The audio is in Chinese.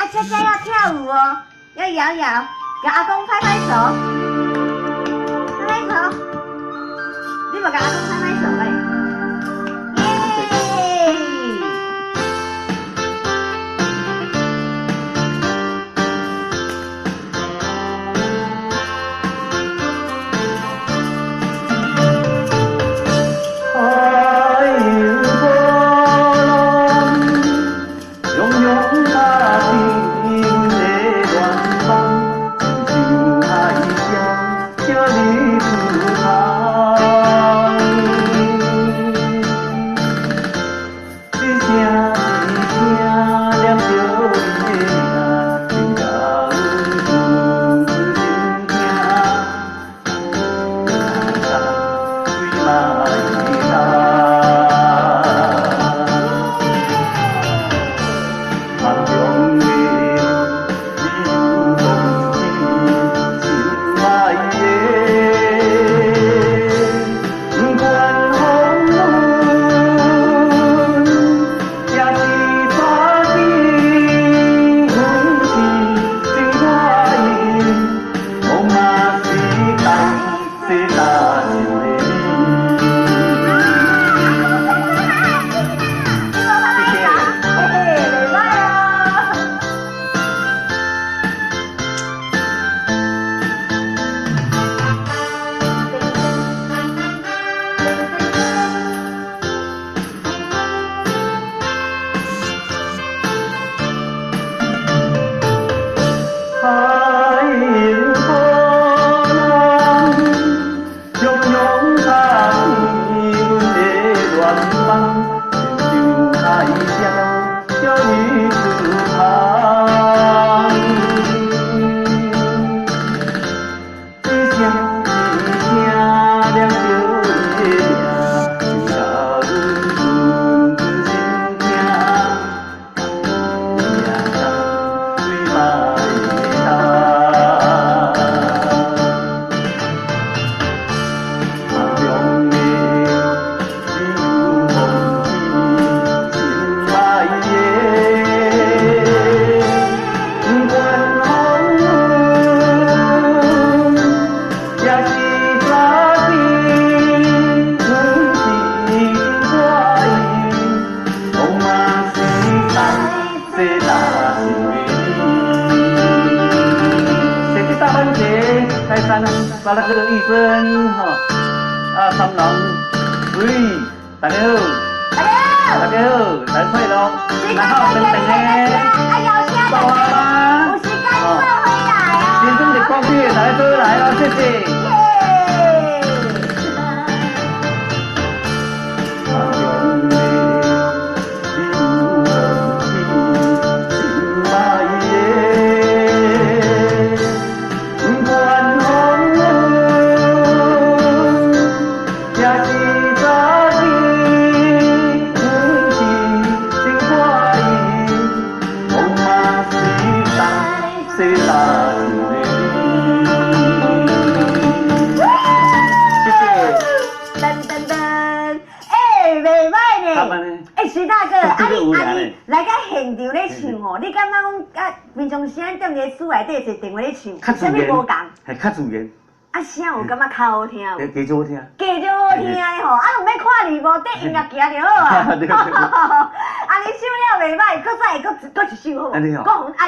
姐姐要跳舞哦，要摇摇，给阿公拍拍手，拍拍手。你无给阿公拍拍手嘞？巴拉克的医生三郎喂，大家好，大家好，陈慧龙，然后等等呢，到了吗？我是刚送回来哦。先生的光片来都来了，谢谢。徐大哥，你来到现场咧唱哦，你感觉讲平常时咱踮伫厝内底是电话咧唱，啥物无共？系较自然。声有感觉较好听无？加少好听。加少好听的吼，用要看你无？缀音乐行就好啊。你唱了袂歹，再会搁一首好，搁红安。